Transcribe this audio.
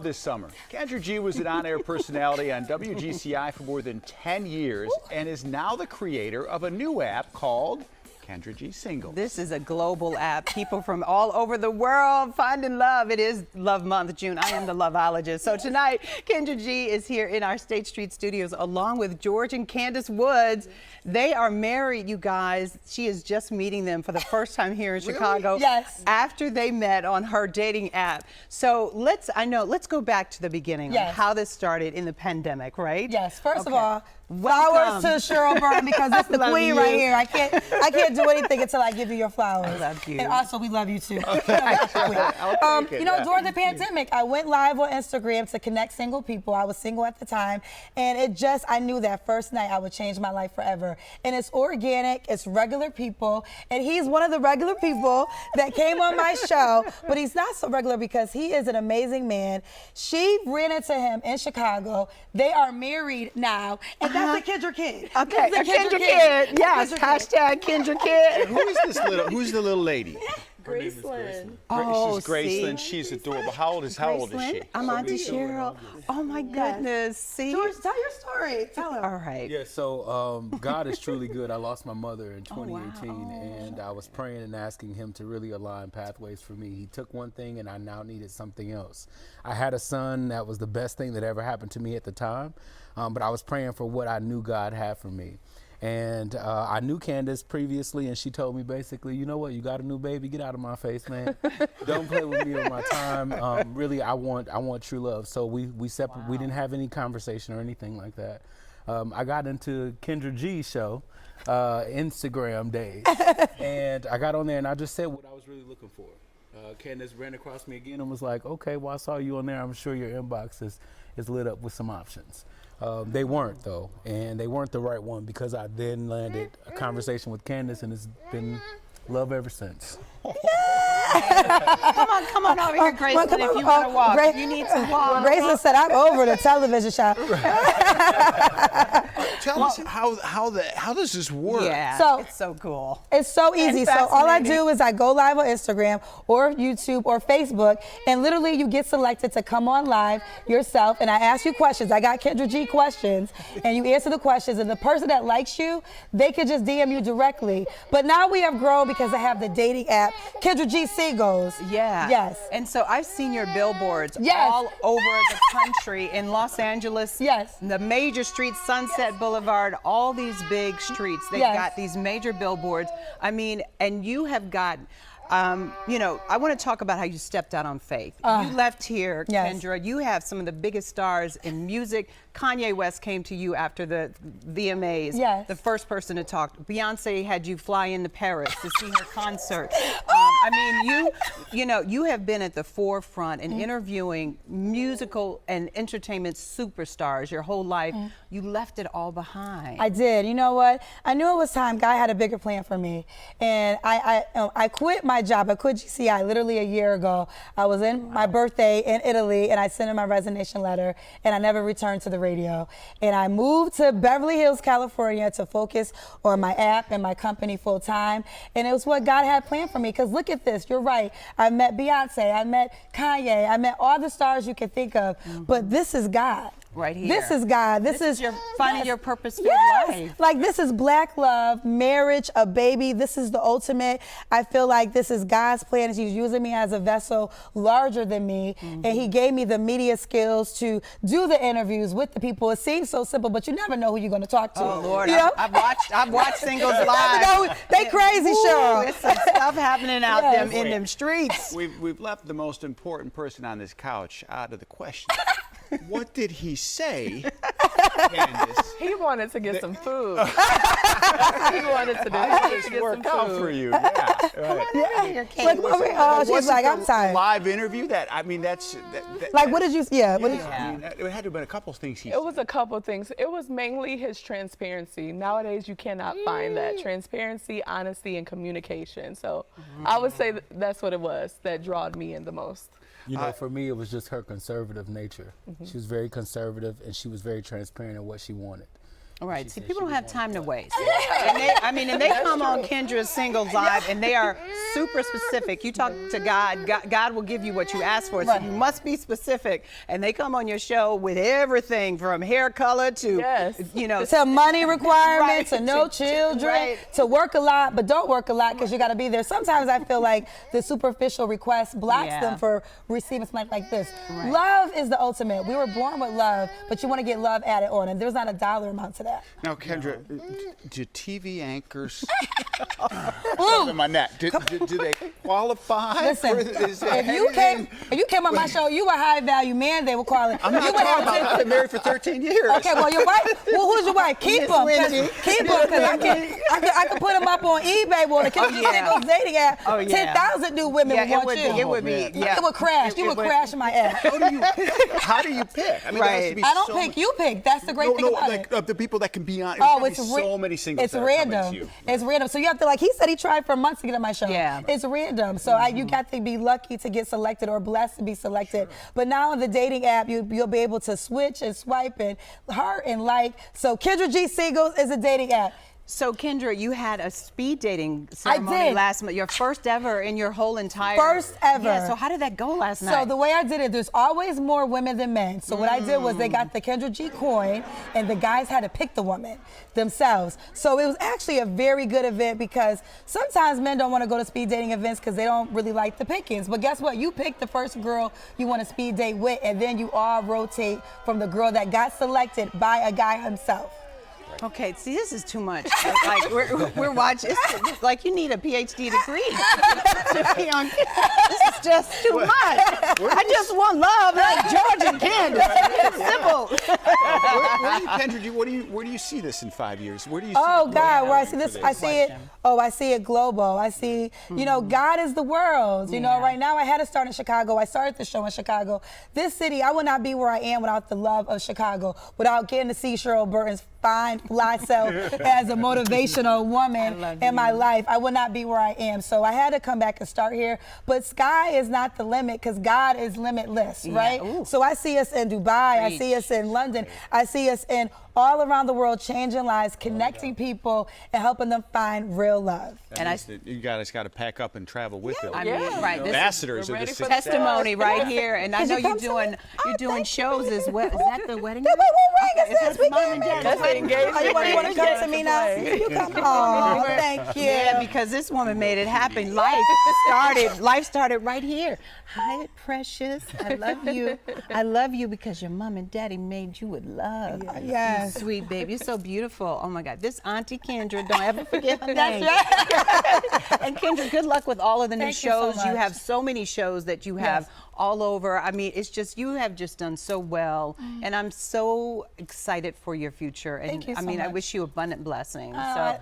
This summer, Kendra G was an on-air personality on WGCI for more than 10 years and is now the creator of a new app called Kendra G Singles. This is a global app. People from all over the world finding love. It is Love Month, June. I am the loveologist. So tonight, Kendra G is here in our State Street studios along with George and Candace Woods. They are married, you guys. She is just meeting them for the first time here in Chicago. Yes. After they met on her dating app. So let's go back to the beginning on how this started in the pandemic, right? Yes. First of Okay. all, flowers to Cheryl Burton because it's the queen right here. I can't do anything until I give you your flowers. I love you. And also, we love you too. I'll take it, during the pandemic, I went live on Instagram to connect single people. I was single at the time, and I knew that first night I would change my life forever. And it's organic, it's regular people, and he's one of the regular people that came on my show, but he's not so regular because he is an amazing man. She ran into him in Chicago. They are married now, and that's a Kendra kid. Okay, a Kendra kid. Yes, hashtag Kendra kid. Who's the little lady? Graceland. Oh, she's Graceland. She's adorable. How old is she? I'm Auntie Cheryl. Oh my goodness. See? George, tell your story. Tell him. All right. Yeah, so God is truly good. I lost my mother in 2018, and I was praying and asking him to really align pathways for me. He took one thing, and I now needed something else. I had a son that was the best thing that ever happened to me at the time, but I was praying for what I knew God had for me. And I knew Candace previously, and she told me basically, you know what, you got a new baby, get out of my face, man. Don't play with me or my time. Really, I want true love. So we separated. We didn't have any conversation or anything like that. I got into Kendra G's show, Instagram days, and I got on there and I just said what I was really looking for. Candace ran across me again and was like, okay, well, I saw you on there. I'm sure your inbox is lit up with some options. They weren't, though, and they weren't the right one because I then landed a conversation with Candace, and it's been love ever since. Come on over here, Graceland, if you want to walk. You need to walk. Graceland said, I'm over the television show. Tell us how does this work? Yeah, So- it's so cool. It's so easy. So all I fascinating. do is I go live on Instagram or YouTube or Facebook, and literally you get selected to come on live yourself, and I ask you questions. I got Kendra G questions, and you answer the questions, and the person that likes you, they could just DM you directly. But now we have grown because I have the dating app, Kendra G Singles. Yeah. Yes. And so I've seen your billboards Yes. all over the country in Los Angeles. Yes. The major streets, Sunset Boulevard, all these big streets. They've Yes. got these major billboards. I mean, and you have got, I want to talk about how you stepped out on faith. You left here, Yes. Kendra. You have some of the biggest stars in music. Kanye West came to you after the VMAs. Yes. The first person to talk. Beyonce had you fly into Paris to see her concert. I mean, you have been at the forefront in interviewing musical and entertainment superstars your whole life. You left it all behind. I did. You know what? I knew it was time. God had a bigger plan for me, and I quit my job. I quit GCI literally a year ago. I was in my birthday in Italy, and I sent in my resignation letter, and I never returned to the radio. And I moved to Beverly Hills, California, to focus on my app and my company full time. And it was what God had planned for me. Because look at this. You're right. I met Beyonce. I met Kanye. I met all the stars you can think of. But this is God. Right here. This is God. This is your finding your purpose-filled life. Like, this is black love, marriage, a baby. This is the ultimate. I feel like this is God's plan. He's using me as a vessel larger than me. And he gave me the media skills to do the interviews with the people. It seems so simple, but you never know who you're going to talk to. Oh Lord, You know? I've watched Singles You Live. know, they crazy, Cheryl. There's some stuff happening out Yes. in them streets. We've left the most important person on this couch out of the question. What did he say, Candace? He wanted to get some food. He wanted to get some Work out for food. you. Yeah. Right. Like, oh, she's like, I'm tired. Live interview that's Like, what did you, I mean, it had to have been a couple of things he said. It was a couple things. It was mainly his transparency. Nowadays, you cannot find that. Transparency, honesty, and communication. So I would say that's what it was that drawed me in the most. You know, for me, it was just her conservative nature. She was very conservative, and she was very transparent in what she wanted. All right. She See, said people she don't have would time to want waste. And they come on Kendra's Singles Live, and they are super specific. You talk to God, God will give you what you ask for. So you must be specific. And they come on your show with everything from hair color to, to money requirements, Right. to no children, Right. to work a lot, but don't work a lot because you got to be there. Sometimes I feel like the superficial request blocks them for receiving something like this. Right. Love is the ultimate. We were born with love, but you want to get love added on, and there's not a dollar amount to that. Now, Kendra, do TV anchors? In my neck. Do they qualify? Listen, Is there if you came on my show, you a high value man. They would call it. I'm not talking about. I've been married for 13 years. Okay, well, your wife. Well, who's your wife? Keep them. Keep them, because I can put them up on eBay. Well, the Singles dating app. 10,000 new women would want you. It would be. Yeah. It would crash. You would crash my ass. How do you pick? I mean, there has to be I don't so pick. You pick. That's the great thing about it. Like the people that can be on. Oh, it's so many singles. It's that are coming to random. you. It's random. So you have to, like he said, he tried for months to get on my show. Yeah. It's random. So you got to be lucky to get selected or blessed to be selected. But now on the dating app, you'll be able to switch and swipe and heart and like. So Kendra G Singles is a dating app. So Kendra, you had a speed dating ceremony did. last month. Your first ever in your whole entire. First ever. Yeah, so how did that go last night? So the way I did it, there's always more women than men. So what I did was they got the Kendra G coin, and the guys had to pick the woman themselves. So it was actually a very good event because sometimes men don't want to go to speed dating events because they don't really like the pickings. But guess what? You pick the first girl you want to speed date with, and then you all rotate from the girl that got selected by a guy himself. Okay, see, this is too much. Like we're watching. It's like you need a PhD degree to be on. This is just too much. I just want love like George and Candace. It's simple. Where do you see this in 5 years? Where do you see Oh the God, growth where I see this, for I see it. Oh, I see it global. I see, you know, God is the world. You know, right now I had to start in Chicago. I started the show in Chicago. This city, I would not be where I am without the love of Chicago, without getting to see Cheryl Burton's fine, fly self as a motivational woman in my life. I would not be where I am. So I had to come back and start here. But sky is not the limit because God is limitless, right? Ooh. So I see us in Dubai. I see us in London. I see us in all around the world, changing lives, connecting people, and helping them find real love. You guys got to pack up and travel with them. I mean, right. This is Ambassadors of the city. testimony right here, and I know you come you're doing shows as well. Is that the wedding? Wait, what ring is this? We Mom getting and Dad. married. That's the engagement Oh, you want ring. to come to me now? You come. Oh, thank you. Yeah, because this woman made it happen. Life started right here. Hi, precious. I love you. I love you because your mom and daddy made you with love. Yes. You sweet baby. You're so beautiful. Oh my God. This Auntie Kendra, don't ever forget her That's name. right. And Kendra, good luck with all of the new Thank you so shows. You much. have so many shows that you have all over. I mean, it's just, you have just done so well. And I'm so excited for your future. And Thank you I so mean, I much. wish you abundant blessings. Oh, So